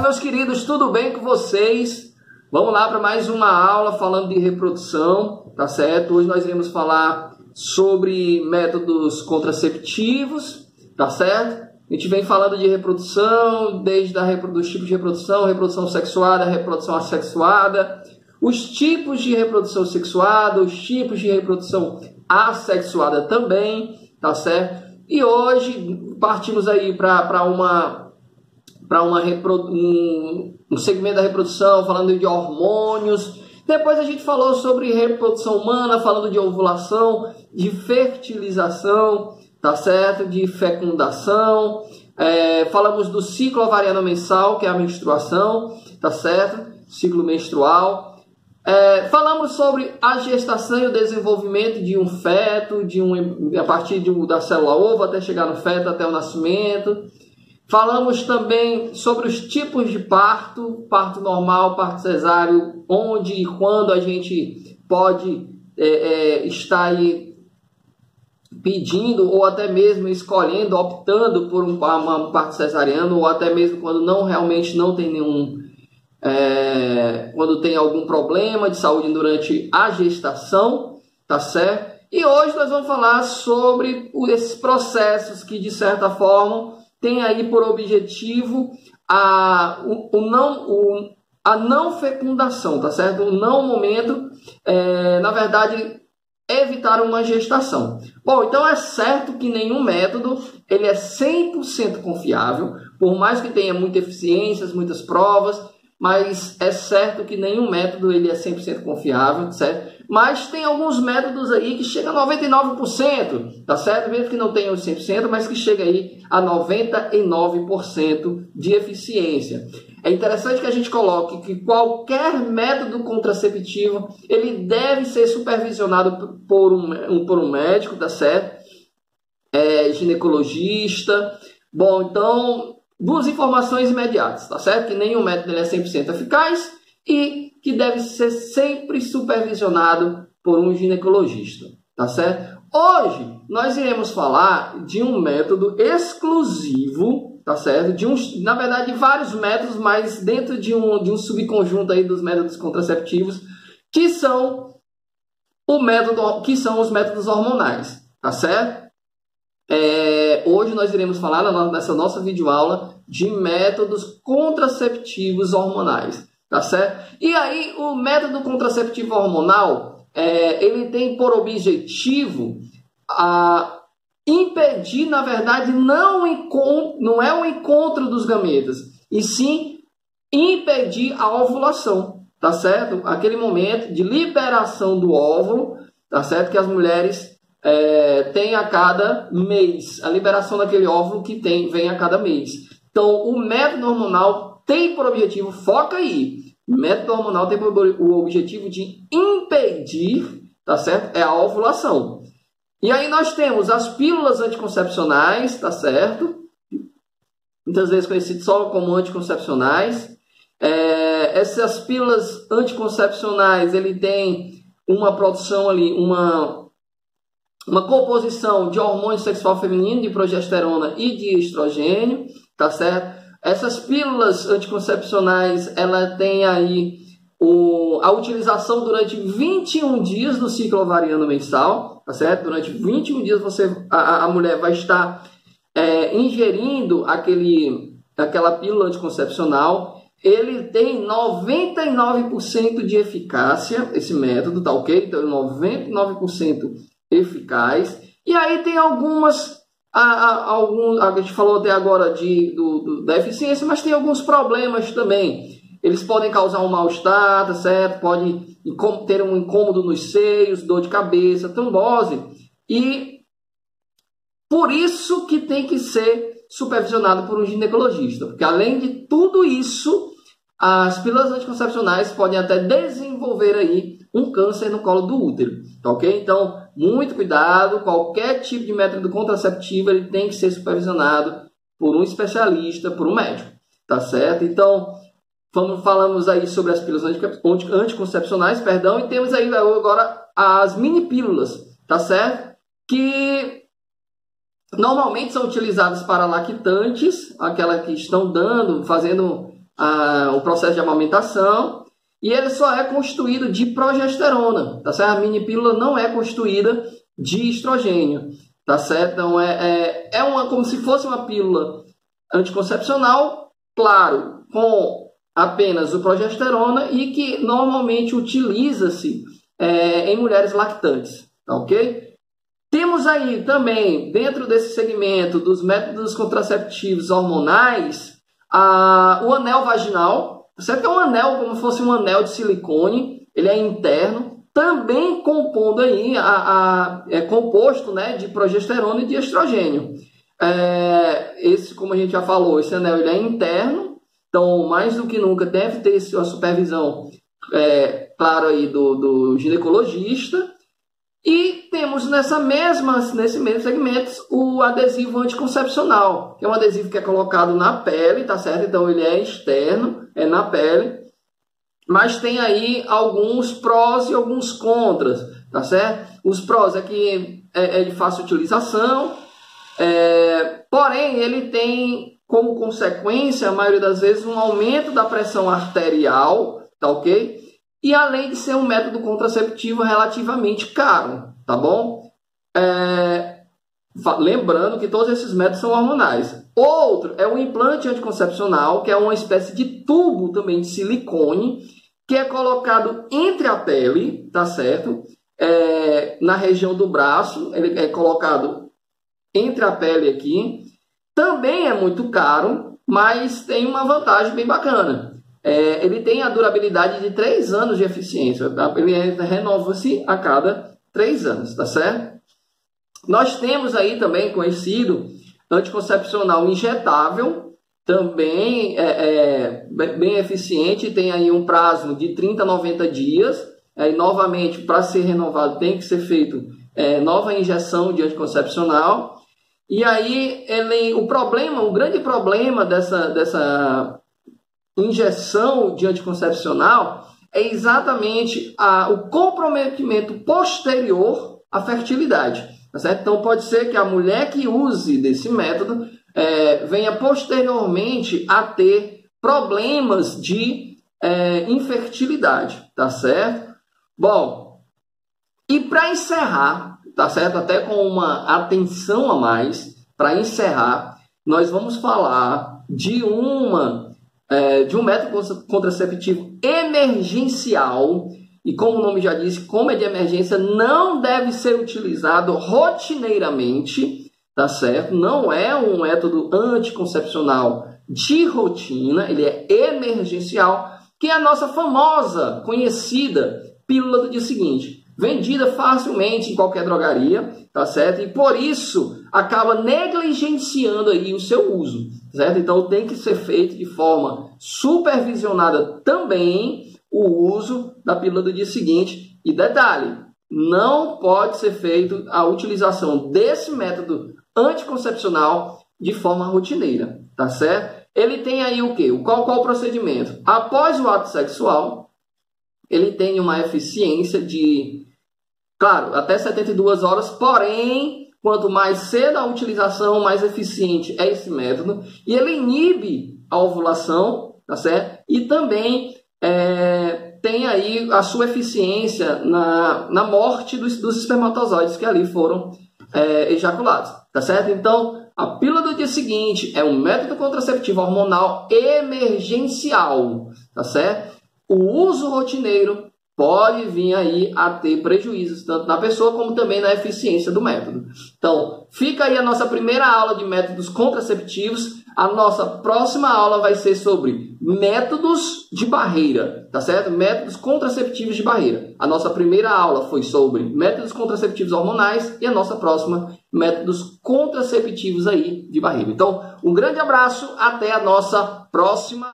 Meus queridos, tudo bem com vocês? Vamos lá para mais uma aula falando de reprodução, tá certo? Hoje nós iremos falar sobre métodos contraceptivos, tá certo? A gente vem falando de reprodução, desde dos tipos de reprodução sexuada, reprodução assexuada, os tipos de reprodução sexuada, os tipos de reprodução assexuada também, tá certo? E hoje partimos aí para um segmento da reprodução, falando de hormônios. Depois a gente falou sobre reprodução humana, falando de ovulação, de fertilização, tá certo? De fecundação. Falamos do ciclo ovariano mensal, que é a menstruação, tá certo? Ciclo menstrual. Falamos sobre a gestação e o desenvolvimento de um feto, a partir da célula ovo até chegar no feto, até o nascimento. Falamos também sobre os tipos de parto, parto normal, parto cesáreo, onde e quando a gente pode estar aí pedindo ou até mesmo escolhendo, optando por um parto cesariano, ou até mesmo quando realmente não tem quando tem algum problema de saúde durante a gestação, tá certo? E hoje nós vamos falar sobre esses processos que, de certa forma, tem aí por objetivo a não fecundação, tá certo? O não momento, na verdade, evitar uma gestação. Bom, então é certo que nenhum método ele é 100% confiável, por mais que tenha muitas eficiências, muitas provas, mas é certo que nenhum método ele é 100% confiável, certo? Mas tem alguns métodos aí que chegam a 99%, tá certo? Mesmo que não tenha os 100%, mas que chega aí a 99% de eficiência. É interessante que a gente coloque que qualquer método contraceptivo, ele deve ser supervisionado por um médico, tá certo? Ginecologista. Bom, então, duas informações imediatas, tá certo? Que nenhum método ele é 100% eficaz e que deve ser sempre supervisionado por um ginecologista, tá certo? Hoje nós iremos falar de um método exclusivo, tá certo? Na verdade, vários métodos, mas dentro de um subconjunto aí dos métodos contraceptivos, que são os métodos hormonais, tá certo? Hoje nós iremos falar nessa nossa videoaula de métodos contraceptivos hormonais, tá certo? E aí o método contraceptivo hormonal, ele tem por objetivo impedir, na verdade, não é o encontro dos gametas, e sim impedir a ovulação, tá certo? Aquele momento de liberação do óvulo, tá certo? Que as mulheres tem a cada mês, a liberação daquele óvulo que vem a cada mês. Então, o método hormonal tem por objetivo, foca aí, o método hormonal tem por o objetivo de impedir, tá certo? A ovulação. E aí nós temos as pílulas anticoncepcionais, tá certo? Muitas vezes conhecidas só como anticoncepcionais. Essas pílulas anticoncepcionais, ele tem uma produção ali, uma composição de hormônio sexual feminino, de progesterona e de estrogênio, tá certo? Essas pílulas anticoncepcionais, ela tem aí a utilização durante 21 dias do ciclo ovariano mensal, tá certo? Durante 21 dias a mulher vai estar ingerindo aquela pílula anticoncepcional. Ele tem 99% de eficácia, esse método, tá ok? Então, 99% eficaz. E aí tem a gente falou até agora da eficiência, mas tem alguns problemas também. Eles podem causar um mal-estar, tá certo? Pode ter um incômodo nos seios, dor de cabeça, trombose. E por isso que tem que ser supervisionado por um ginecologista. Porque além de tudo isso, as pílulas anticoncepcionais podem até desenvolver aí um câncer no colo do útero, tá ok? Então, muito cuidado, qualquer tipo de método contraceptivo ele tem que ser supervisionado por um especialista, por um médico, tá certo? Então, falamos aí sobre as pílulas anticoncepcionais, e temos aí agora as mini pílulas, tá certo? Que normalmente são utilizadas para lactantes, aquelas que estão fazendo o processo de amamentação, e ele só é constituído de progesterona, tá certo? A mini pílula não é constituída de estrogênio, tá certo? Então como se fosse uma pílula anticoncepcional, claro, com apenas o progesterona, e que normalmente utiliza-se em mulheres lactantes, tá ok? Temos aí também, dentro desse segmento dos métodos contraceptivos hormonais, o anel vaginal, certo? Que é um anel como se fosse um anel de silicone, ele é interno, também compondo aí, é composto, né, de progesterona e de estrogênio. Como a gente já falou, esse anel ele é interno, então mais do que nunca deve ter a supervisão, claro, aí do ginecologista. E temos nesse mesmo segmento o adesivo anticoncepcional, que é um adesivo que é colocado na pele, tá certo? Então ele é externo, é na pele, mas tem aí alguns prós e alguns contras, tá certo? Os prós é que é de fácil utilização, porém ele tem como consequência, a maioria das vezes, um aumento da pressão arterial, tá ok? E além de ser um método contraceptivo relativamente caro, tá bom? Lembrando que todos esses métodos são hormonais. Outro é o implante anticoncepcional, que é uma espécie de tubo também de silicone, que é colocado entre a pele, tá certo? Na região do braço, ele é colocado entre a pele aqui. Também é muito caro, mas tem uma vantagem bem bacana. Ele tem a durabilidade de 3 anos de eficiência. Ele renova-se a cada 3 anos, tá certo? Nós temos aí também conhecido anticoncepcional injetável, também bem eficiente, tem aí um prazo de 30 a 90 dias. E novamente, para ser renovado, tem que ser feito nova injeção de anticoncepcional. E aí, o grande problema dessa injeção de anticoncepcional é exatamente o comprometimento posterior à fertilidade, tá certo? Então pode ser que a mulher que use desse método venha posteriormente a ter problemas de infertilidade, tá certo? Bom, e para encerrar, tá certo? Até com uma atenção a mais, para encerrar, nós vamos falar de um método contraceptivo emergencial, e como o nome já disse, como é de emergência, não deve ser utilizado rotineiramente, tá certo? Não é um método anticoncepcional de rotina, ele é emergencial, que é a nossa famosa, conhecida pílula do dia seguinte, vendida facilmente em qualquer drogaria, tá certo? E por isso acaba negligenciando aí o seu uso, certo? Então tem que ser feito de forma supervisionada também o uso da pílula do dia seguinte. E detalhe, não pode ser feito a utilização desse método anticoncepcional de forma rotineira, tá certo? Ele tem aí o quê? Qual o procedimento? Após o ato sexual, ele tem uma eficiência de, claro, até 72 horas, porém, quanto mais cedo a utilização, mais eficiente é esse método. E ele inibe a ovulação, tá certo? E também tem aí a sua eficiência na morte dos espermatozoides que ali foram ejaculados, tá certo? Então, a pílula do dia seguinte é um método contraceptivo hormonal emergencial, tá certo? O uso rotineiro pode vir aí a ter prejuízos, tanto na pessoa como também na eficiência do método. Então, fica aí a nossa primeira aula de métodos contraceptivos. A nossa próxima aula vai ser sobre métodos de barreira, tá certo? Métodos contraceptivos de barreira. A nossa primeira aula foi sobre métodos contraceptivos hormonais e a nossa próxima, métodos contraceptivos aí de barreira. Então, um grande abraço, até a nossa próxima